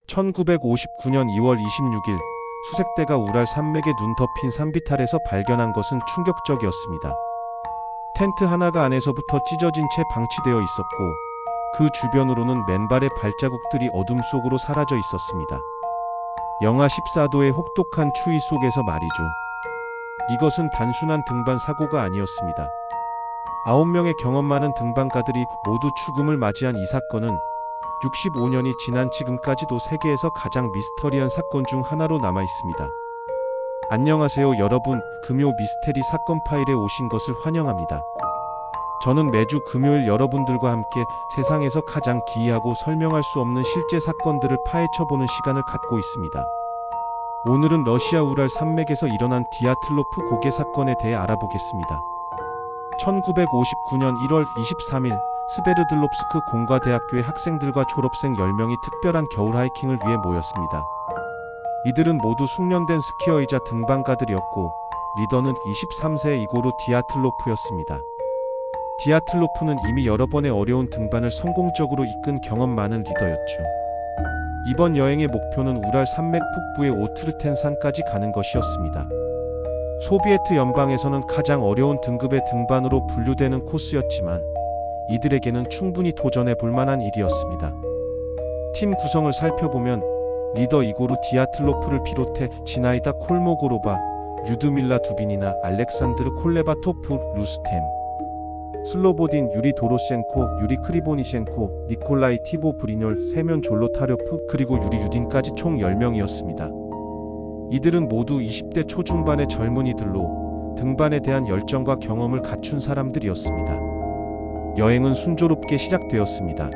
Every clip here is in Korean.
1959년 2월 26일 수색대가 우랄 산맥에 눈 덮인 산비탈에서 발견한 것은 충격적이었습니다. 텐트 하나가 안에서부터 찢어진 채 방치되어 있었고 그 주변으로는 맨발의 발자국들이 어둠 속으로 사라져 있었습니다. 영하 14도의 혹독한 추위 속에서 말이죠. 이것은 단순한 등반 사고가 아니었습니다. 9명의 경험 많은 등반가들이 모두 죽음을 맞이한 이 사건은 65년이 지난 지금까지도 세계에서 가장 미스터리한 사건 중 하나로 남아 있습니다. 안녕하세요 여러분, 금요 미스테리 사건 파일에 오신 것을 환영합니다. 저는 매주 금요일 여러분들과 함께 세상에서 가장 기이하고 설명할 수 없는 실제 사건들을 파헤쳐보는 시간을 갖고 있습니다. 오늘은 러시아 우랄 산맥에서 일어난 디아틀로프 고개 사건에 대해 알아보겠습니다. 1959년 1월 23일 스베르들롭스크 공과대학교의 학생들과 졸업생 10명이 특별한 겨울 하이킹을 위해 모였습니다. 이들은 모두 숙련된 스키어이자 등반가들이었고 리더는 23세의 이고르 디아틀로프였습니다. 디아틀로프는 이미 여러 번의 어려운 등반을 성공적으로 이끈 경험 많은 리더였죠. 이번 여행의 목표는 우랄 산맥 북부의 오트르텐 산까지 가는 것이었습니다. 소비에트 연방에서는 가장 어려운 등급의 등반으로 분류되는 코스였지만 이들에게는 충분히 도전해 볼 만한 일이었습니다. 팀 구성을 살펴보면 리더 이고르 디아틀로프를 비롯해 지나이다 콜모고로바, 류드밀라 두빈이나 알렉산드르 콜레바토프, 루스템 슬로보딘, 유리 도로셴코, 유리 크리보니셴코, 니콜라이 티보 브리뇰, 세면 졸로타료프, 그리고 유리 유딘까지 총 10명이었습니다. 이들은 모두 20대 초중반의 젊은이들로 등반에 대한 열정과 경험을 갖춘 사람들이었습니다. 여행은 순조롭게 시작되었습니다.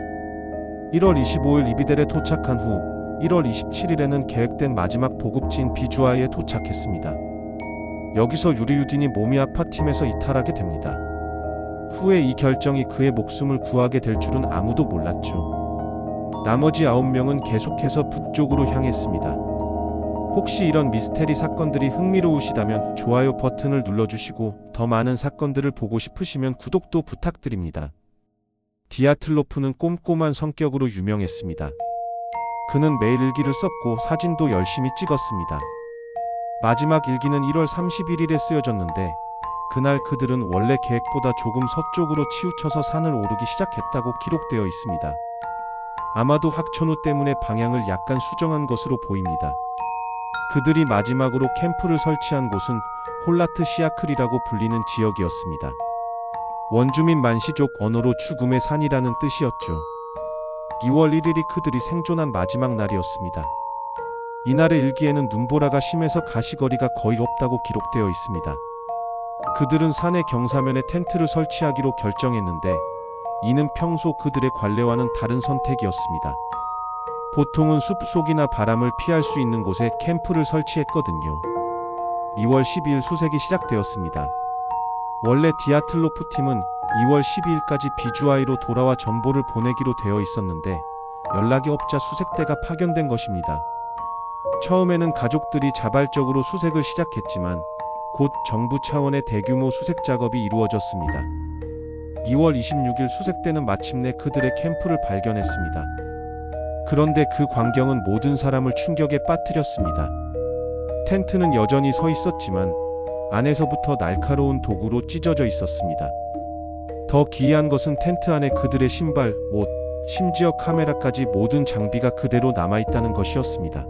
1월 25일 이비델에 도착한 후 1월 27일에는 계획된 마지막 보급지인 비주아에 도착했습니다. 여기서 유리 유딘이 몸이 아파 팀에서 이탈하게 됩니다. 후에 이 결정이 그의 목숨을 구하게 될 줄은 아무도 몰랐죠. 나머지 9명은 계속해서 북쪽으로 향했습니다. 혹시 이런 미스테리 사건들이 흥미로우시다면 좋아요 버튼을 눌러주시고 더 많은 사건들을 보고 싶으시면 구독도 부탁드립니다. 디아틀로프는 꼼꼼한 성격으로 유명했습니다. 그는 매일 일기를 썼고 사진도 열심히 찍었습니다. 마지막 일기는 1월 31일에 쓰여졌는데 그날 그들은 원래 계획보다 조금 서쪽으로 치우쳐서 산을 오르기 시작했다고 기록되어 있습니다. 아마도 학천후 때문에 방향을 약간 수정한 것으로 보입니다. 그들이 마지막으로 캠프를 설치한 곳은 홀라트 시아클이라고 불리는 지역이었습니다. 원주민 만시족 언어로 죽음의 산이라는 뜻이었죠. 2월 1일이 그들이 생존한 마지막 날이었습니다. 이날의 일기에는 눈보라가 심해서 가시거리가 거의 없다고 기록되어 있습니다. 그들은 산의 경사면에 텐트를 설치하기로 결정했는데 이는 평소 그들의 관례와는 다른 선택이었습니다. 보통은 숲속이나 바람을 피할 수 있는 곳에 캠프를 설치했거든요. 2월 12일 수색이 시작되었습니다. 원래 디아틀로프 팀은 2월 12일까지 비주아이로 돌아와 전보를 보내기로 되어 있었는데 연락이 없자 수색대가 파견된 것입니다. 처음에는 가족들이 자발적으로 수색을 시작했지만 곧 정부 차원의 대규모 수색 작업이 이루어졌습니다. 2월 26일 수색대는 마침내 그들의 캠프를 발견했습니다. 그런데 그 광경은 모든 사람을 충격에 빠뜨렸습니다. 텐트는 여전히 서 있었지만 안에서부터 날카로운 도구로 찢어져 있었습니다. 더 기이한 것은 텐트 안에 그들의 신발, 옷, 심지어 카메라까지 모든 장비가 그대로 남아있다는 것이었습니다.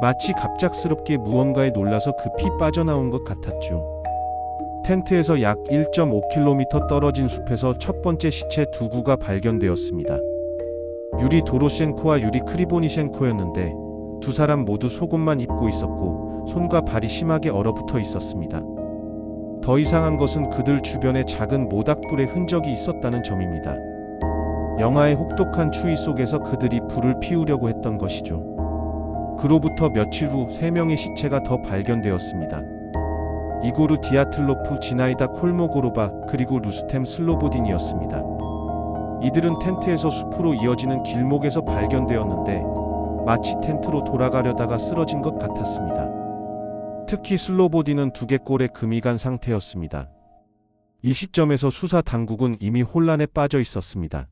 마치 갑작스럽게 무언가에 놀라서 급히 빠져나온 것 같았죠. 텐트에서 약 1.5km 떨어진 숲에서 첫 번째 시체 두 구가 발견되었습니다. 유리 도로셴코와 유리 크리보니셴코였는데 두 사람 모두 속옷만 입고 있었고 손과 발이 심하게 얼어붙어 있었습니다. 더 이상한 것은 그들 주변에 작은 모닥불의 흔적이 있었다는 점입니다. 영하의 혹독한 추위 속에서 그들이 불을 피우려고 했던 것이죠. 그로부터 며칠 후 3명의 시체가 더 발견되었습니다. 이고르 디아틀로프, 지나이다 콜모고로바, 그리고 루스템 슬로보딘이었습니다. 이들은 텐트에서 숲으로 이어지는 길목에서 발견되었는데 마치 텐트로 돌아가려다가 쓰러진 것 같았습니다. 특히 슬로보딘은 두개골에 금이 간 상태였습니다. 이 시점에서 수사 당국은 이미 혼란에 빠져 있었습니다.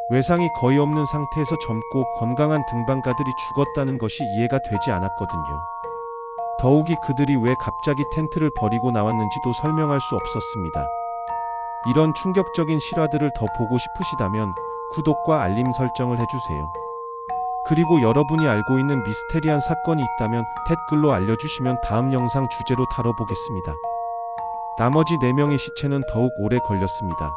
외상이 거의 없는 상태에서 젊고 건강한 등반가들이 죽었다는 것이 이해가 되지 않았거든요. 더욱이 그들이 왜 갑자기 텐트를 버리고 나왔는지도 설명할 수 없었습니다. 이런 충격적인 실화들을 더 보고 싶으시다면 구독과 알림 설정을 해주세요. 그리고 여러분이 알고 있는 미스테리한 사건이 있다면 댓글로 알려주시면 다음 영상 주제로 다뤄보겠습니다. 나머지 4명의 시체는 더욱 오래 걸렸습니다.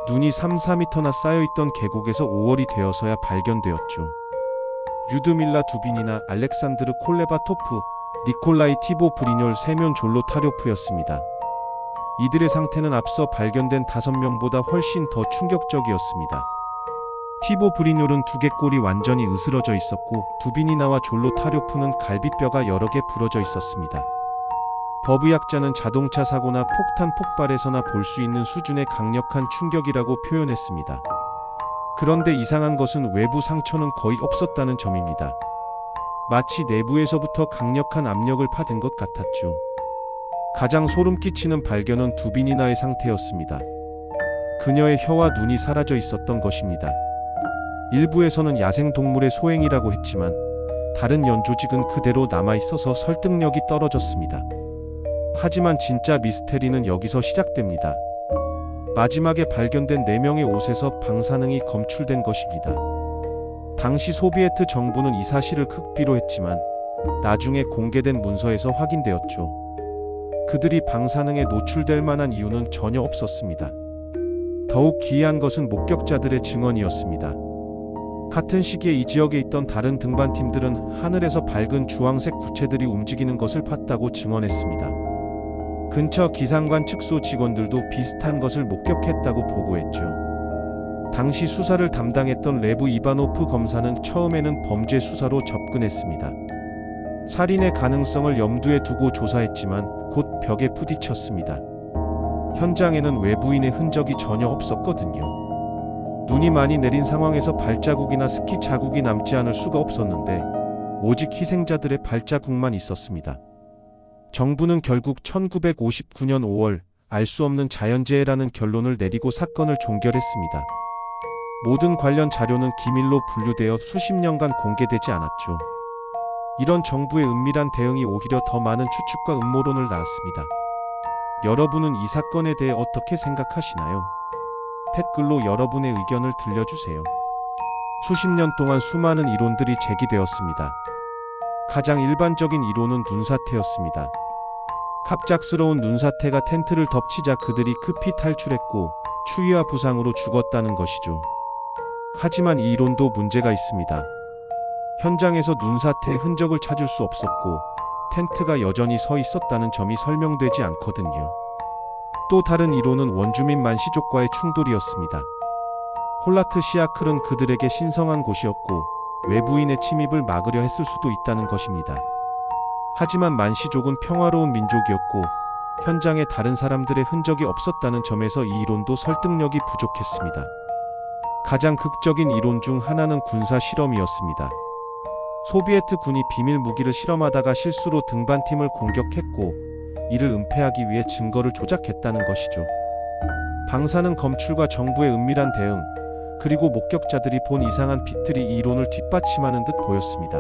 눈이 3-4m나 쌓여있던 계곡에서 5월이 되어서야 발견되었죠. 류드밀라 두빈이나 알렉산드르 콜레바토프, 니콜라이 티보 브리뇰 세면 졸로타료프였습니다. 이들의 상태는 앞서 발견된 5명보다 훨씬 더 충격적이었습니다. 티보 브리뇰은 두개골이 완전히 으스러져 있었고 두비니나와 졸로타료프는 갈비뼈가 여러 개 부러져 있었습니다. 법의학자는 자동차 사고나 폭탄 폭발에서나 볼 수 있는 수준의 강력한 충격이라고 표현했습니다. 그런데 이상한 것은 외부 상처는 거의 없었다는 점입니다. 마치 내부에서부터 강력한 압력을 받은 것 같았죠. 가장 소름 끼치는 발견은 두비니나의 상태였습니다. 그녀의 혀와 눈이 사라져 있었던 것입니다. 일부에서는 야생동물의 소행이라고 했지만 다른 연조직은 그대로 남아있어서 설득력이 떨어졌습니다. 하지만 진짜 미스테리는 여기서 시작됩니다. 마지막에 발견된 4명의 옷에서 방사능이 검출된 것입니다. 당시 소비에트 정부는 이 사실을 극비로 했지만 나중에 공개된 문서에서 확인되었죠. 그들이 방사능에 노출될 만한 이유는 전혀 없었습니다. 더욱 기이한 것은 목격자들의 증언이었습니다. 같은 시기에 이 지역에 있던 다른 등반팀들은 하늘에서 밝은 주황색 구체들이 움직이는 것을 봤다고 증언했습니다. 근처 기상관 측소 직원들도 비슷한 것을 목격했다고 보고했죠. 당시 수사를 담당했던 레브 이바노프 검사는 처음에는 범죄 수사로 접근했습니다. 살인의 가능성을 염두에 두고 조사했지만 곧 벽에 부딪혔습니다. 현장에는 외부인의 흔적이 전혀 없었거든요. 눈이 많이 내린 상황에서 발자국이나 스키 자국이 남지 않을 수가 없었는데 오직 희생자들의 발자국만 있었습니다. 정부는 결국 1959년 5월 알 수 없는 자연재해라는 결론을 내리고 사건을 종결했습니다. 모든 관련 자료는 기밀로 분류되어 수십 년간 공개되지 않았죠. 이런 정부의 은밀한 대응이 오히려 더 많은 추측과 음모론을 낳았습니다. 여러분은 이 사건에 대해 어떻게 생각하시나요? 댓글로 여러분의 의견을 들려주세요. 수십 년 동안 수많은 이론들이 제기되었습니다. 가장 일반적인 이론은 눈사태였습니다. 갑작스러운 눈사태가 텐트를 덮치자 그들이 급히 탈출했고 추위와 부상으로 죽었다는 것이죠. 하지만 이 이론도 문제가 있습니다. 현장에서 눈사태의 흔적을 찾을 수 없었고 텐트가 여전히 서 있었다는 점이 설명되지 않거든요. 또 다른 이론은 원주민 만시족과의 충돌이었습니다. 홀라트 시아클은 그들에게 신성한 곳이었고 외부인의 침입을 막으려 했을 수도 있다는 것입니다. 하지만 만시족은 평화로운 민족이었고 현장에 다른 사람들의 흔적이 없었다는 점에서 이 이론도 설득력이 부족했습니다. 가장 극적인 이론 중 하나는 군사 실험이었습니다. 소비에트 군이 비밀 무기를 실험하다가 실수로 등반팀을 공격했고 이를 은폐하기 위해 증거를 조작했다는 것이죠. 방사능 검출과 정부의 은밀한 대응, 그리고 목격자들이 본 이상한 빛들이 이 이론을 뒷받침하는 듯 보였습니다.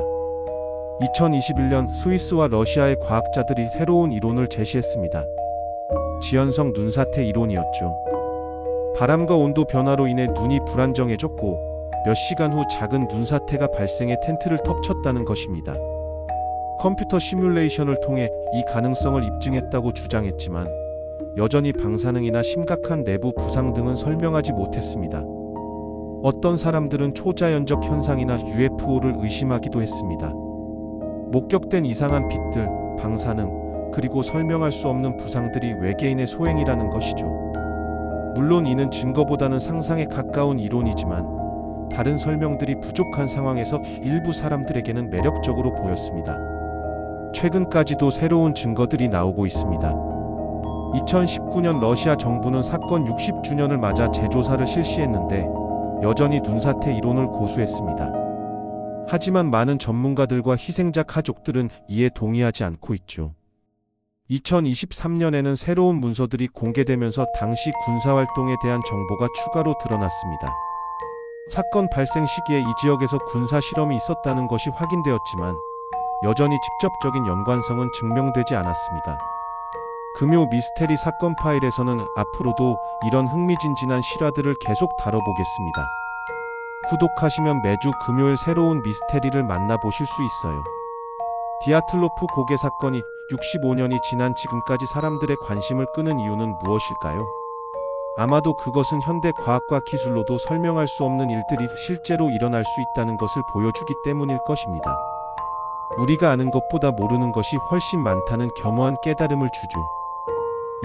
2021년 스위스와 러시아의 과학자들이 새로운 이론을 제시했습니다. 지연성 눈사태 이론이었죠. 바람과 온도 변화로 인해 눈이 불안정해졌고 몇 시간 후 작은 눈사태가 발생해 텐트를 덮쳤다는 것입니다. 컴퓨터 시뮬레이션을 통해 이 가능성을 입증했다고 주장했지만 여전히 방사능이나 심각한 내부 부상 등은 설명하지 못했습니다. 어떤 사람들은 초자연적 현상이나 UFO를 의심하기도 했습니다. 목격된 이상한 빛들, 방사능, 그리고 설명할 수 없는 부상들이 외계인의 소행이라는 것이죠. 물론 이는 증거보다는 상상에 가까운 이론이지만 다른 설명들이 부족한 상황에서 일부 사람들에게는 매력적으로 보였습니다. 최근까지도 새로운 증거들이 나오고 있습니다. 2019년 러시아 정부는 사건 60주년을 맞아 재조사를 실시했는데 여전히 눈사태 이론을 고수했습니다. 하지만 많은 전문가들과 희생자 가족들은 이에 동의하지 않고 있죠. 2023년에는 새로운 문서들이 공개되면서 당시 군사활동에 대한 정보가 추가로 드러났습니다. 사건 발생 시기에 이 지역에서 군사 실험이 있었다는 것이 확인되었지만 여전히 직접적인 연관성은 증명되지 않았습니다. 금요 미스테리 사건 파일에서는 앞으로도 이런 흥미진진한 실화들을 계속 다뤄보겠습니다. 구독하시면 매주 금요일 새로운 미스테리를 만나보실 수 있어요. 디아틀로프 고개 사건이 65년이 지난 지금까지 사람들의 관심을 끄는 이유는 무엇일까요? 아마도 그것은 현대 과학과 기술로도 설명할 수 없는 일들이 실제로 일어날 수 있다는 것을 보여주기 때문일 것입니다. 우리가 아는 것보다 모르는 것이 훨씬 많다는 겸허한 깨달음을 주죠.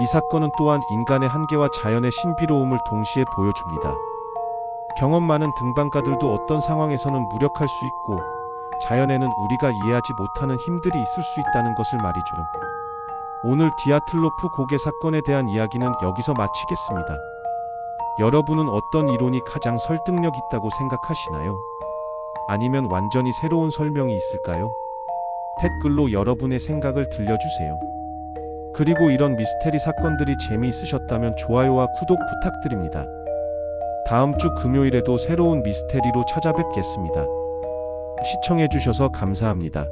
이 사건은 또한 인간의 한계와 자연의 신비로움을 동시에 보여줍니다. 경험 많은 등반가들도 어떤 상황에서는 무력할 수 있고, 자연에는 우리가 이해하지 못하는 힘들이 있을 수 있다는 것을 말이죠. 오늘 디아틀로프 고개 사건에 대한 이야기는 여기서 마치겠습니다. 여러분은 어떤 이론이 가장 설득력 있다고 생각하시나요? 아니면 완전히 새로운 설명이 있을까요? 댓글로 여러분의 생각을 들려주세요. 그리고 이런 미스테리 사건들이 재미있으셨다면 좋아요와 구독 부탁드립니다. 다음 주 금요일에도 새로운 미스테리로 찾아뵙겠습니다. 시청해주셔서 감사합니다.